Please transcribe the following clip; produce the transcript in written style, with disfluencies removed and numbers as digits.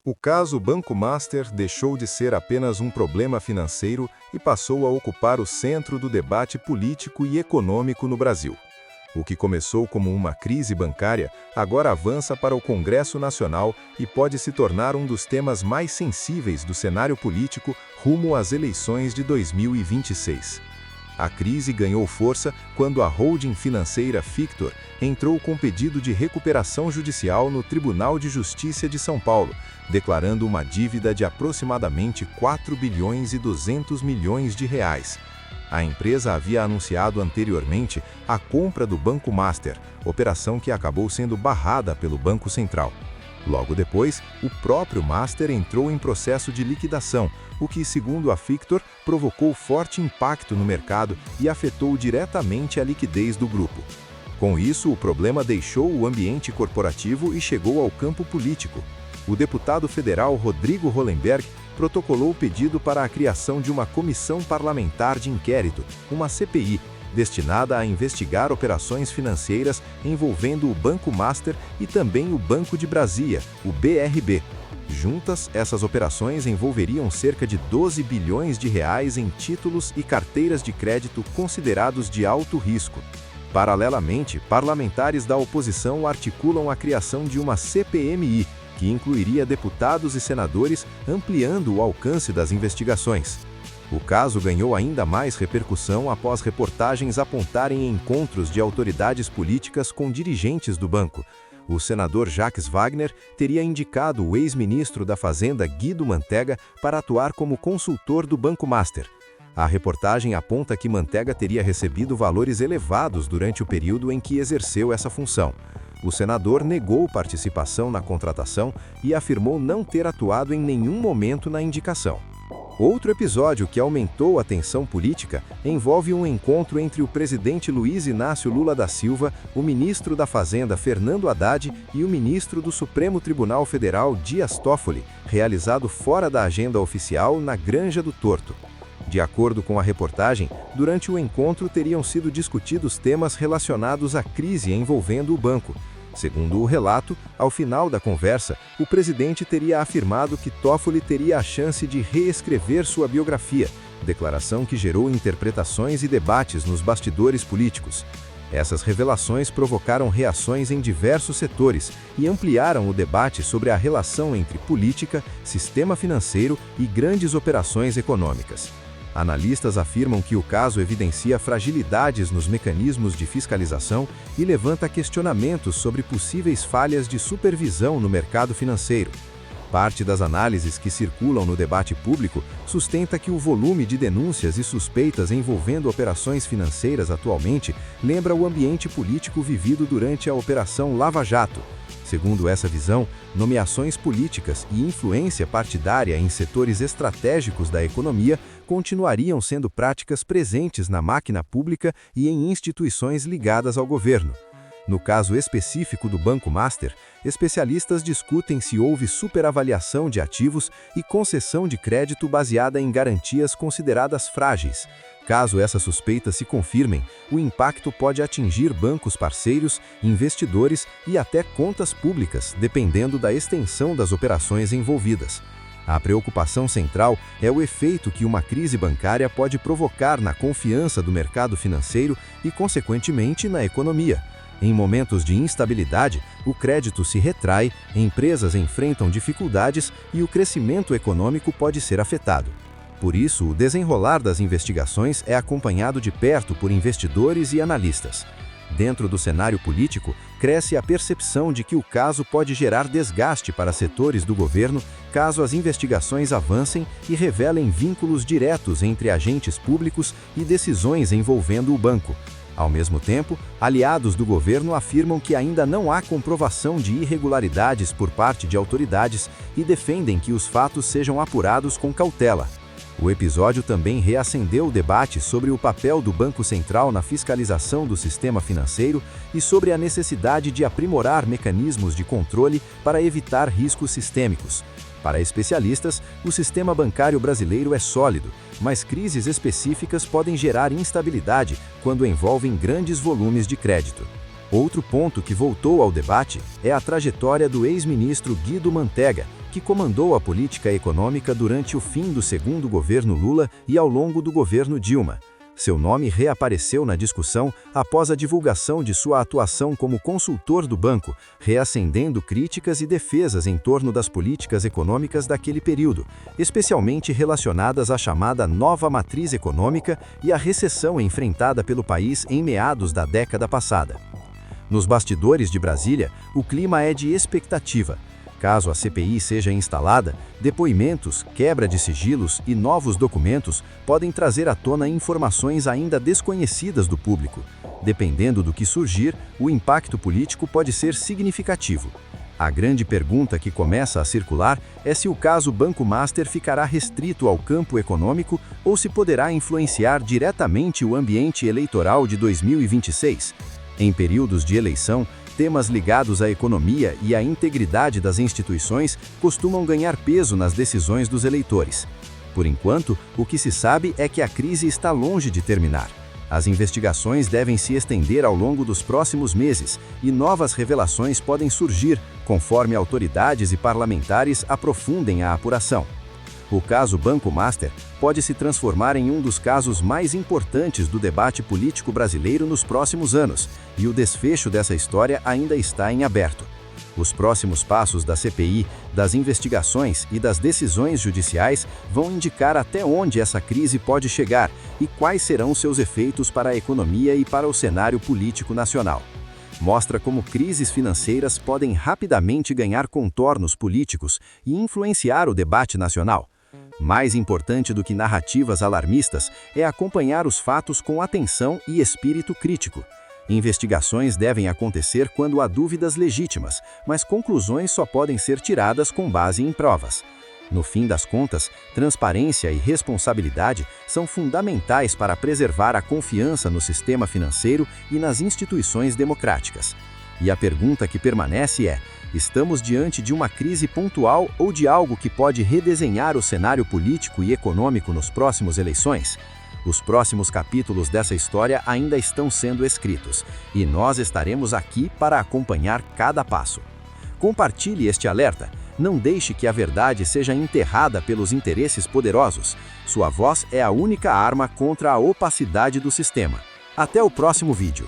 O caso Banco Master deixou de ser apenas um problema financeiro e passou a ocupar o centro do debate político e econômico no Brasil. O que começou como uma crise bancária, agora avança para o Congresso Nacional e pode se tornar um dos temas mais sensíveis do cenário político rumo às eleições de 2026. A crise ganhou força quando a holding financeira Fictor entrou com pedido de recuperação judicial no Tribunal de Justiça de São Paulo, declarando uma dívida de aproximadamente 4 bilhões e 200 milhões de reais. A empresa havia anunciado anteriormente a compra do Banco Master, operação que acabou sendo barrada pelo Banco Central. Logo depois, o próprio Master entrou em processo de liquidação, o que, segundo a Fictor, provocou forte impacto no mercado e afetou diretamente a liquidez do grupo. Com isso, o problema deixou o ambiente corporativo e chegou ao campo político. O deputado federal Rodrigo Hollenberg protocolou o pedido para a criação de uma comissão parlamentar de inquérito, uma CPI, destinada a investigar operações financeiras envolvendo o Banco Master e também o Banco de Brasília, o BRB. Juntas, essas operações envolveriam cerca de 12 bilhões de reais em títulos e carteiras de crédito considerados de alto risco. Paralelamente, parlamentares da oposição articulam a criação de uma CPMI, que incluiria deputados e senadores, ampliando o alcance das investigações. O caso ganhou ainda mais repercussão após reportagens apontarem encontros de autoridades políticas com dirigentes do banco. O senador Jacques Wagner teria indicado o ex-ministro da Fazenda Guido Mantega para atuar como consultor do Banco Master. A reportagem aponta que Mantega teria recebido valores elevados durante o período em que exerceu essa função. O senador negou participação na contratação e afirmou não ter atuado em nenhum momento na indicação. Outro episódio que aumentou a tensão política envolve um encontro entre o presidente Luiz Inácio Lula da Silva, o ministro da Fazenda Fernando Haddad e o ministro do Supremo Tribunal Federal Dias Toffoli, realizado fora da agenda oficial na Granja do Torto. De acordo com a reportagem, durante o encontro teriam sido discutidos temas relacionados à crise envolvendo o banco. Segundo o relato, ao final da conversa, o presidente teria afirmado que Toffoli teria a chance de reescrever sua biografia, declaração que gerou interpretações e debates nos bastidores políticos. Essas revelações provocaram reações em diversos setores e ampliaram o debate sobre a relação entre política, sistema financeiro e grandes operações econômicas. Analistas afirmam que o caso evidencia fragilidades nos mecanismos de fiscalização e levanta questionamentos sobre possíveis falhas de supervisão no mercado financeiro. Parte das análises que circulam no debate público sustenta que o volume de denúncias e suspeitas envolvendo operações financeiras atualmente lembra o ambiente político vivido durante a Operação Lava Jato. Segundo essa visão, nomeações políticas e influência partidária em setores estratégicos da economia continuariam sendo práticas presentes na máquina pública e em instituições ligadas ao governo. No caso específico do Banco Master, especialistas discutem se houve superavaliação de ativos e concessão de crédito baseada em garantias consideradas frágeis. Caso essas suspeitas se confirmem, o impacto pode atingir bancos parceiros, investidores e até contas públicas, dependendo da extensão das operações envolvidas. A preocupação central é o efeito que uma crise bancária pode provocar na confiança do mercado financeiro e, consequentemente, na economia. Em momentos de instabilidade, o crédito se retrai, empresas enfrentam dificuldades e o crescimento econômico pode ser afetado. Por isso, o desenrolar das investigações é acompanhado de perto por investidores e analistas. Dentro do cenário político, cresce a percepção de que o caso pode gerar desgaste para setores do governo caso as investigações avancem e revelem vínculos diretos entre agentes públicos e decisões envolvendo o banco. Ao mesmo tempo, aliados do governo afirmam que ainda não há comprovação de irregularidades por parte de autoridades e defendem que os fatos sejam apurados com cautela. O episódio também reacendeu o debate sobre o papel do Banco Central na fiscalização do sistema financeiro e sobre a necessidade de aprimorar mecanismos de controle para evitar riscos sistêmicos. Para especialistas, o sistema bancário brasileiro é sólido, mas crises específicas podem gerar instabilidade quando envolvem grandes volumes de crédito. Outro ponto que voltou ao debate é a trajetória do ex-ministro Guido Mantega, que comandou a política econômica durante o fim do segundo governo Lula e ao longo do governo Dilma. Seu nome reapareceu na discussão após a divulgação de sua atuação como consultor do banco, reacendendo críticas e defesas em torno das políticas econômicas daquele período, especialmente relacionadas à chamada nova matriz econômica e à recessão enfrentada pelo país em meados da década passada. Nos bastidores de Brasília, o clima é de expectativa. Caso a CPI seja instalada, depoimentos, quebra de sigilos e novos documentos podem trazer à tona informações ainda desconhecidas do público. Dependendo do que surgir, o impacto político pode ser significativo. A grande pergunta que começa a circular é se o caso Banco Master ficará restrito ao campo econômico ou se poderá influenciar diretamente o ambiente eleitoral de 2026. Em períodos de eleição, temas ligados à economia e à integridade das instituições costumam ganhar peso nas decisões dos eleitores. Por enquanto, o que se sabe é que a crise está longe de terminar. As investigações devem se estender ao longo dos próximos meses e novas revelações podem surgir conforme autoridades e parlamentares aprofundem a apuração. O caso Banco Master pode se transformar em um dos casos mais importantes do debate político brasileiro nos próximos anos, e o desfecho dessa história ainda está em aberto. Os próximos passos da CPI, das investigações e das decisões judiciais vão indicar até onde essa crise pode chegar e quais serão seus efeitos para a economia e para o cenário político nacional. Mostra como crises financeiras podem rapidamente ganhar contornos políticos e influenciar o debate nacional. Mais importante do que narrativas alarmistas é acompanhar os fatos com atenção e espírito crítico. Investigações devem acontecer quando há dúvidas legítimas, mas conclusões só podem ser tiradas com base em provas. No fim das contas, transparência e responsabilidade são fundamentais para preservar a confiança no sistema financeiro e nas instituições democráticas. E a pergunta que permanece é: estamos diante de uma crise pontual ou de algo que pode redesenhar o cenário político e econômico nos próximos eleições? Os próximos capítulos dessa história ainda estão sendo escritos, e nós estaremos aqui para acompanhar cada passo. Compartilhe este alerta. Não deixe que a verdade seja enterrada pelos interesses poderosos. Sua voz é a única arma contra a opacidade do sistema. Até o próximo vídeo.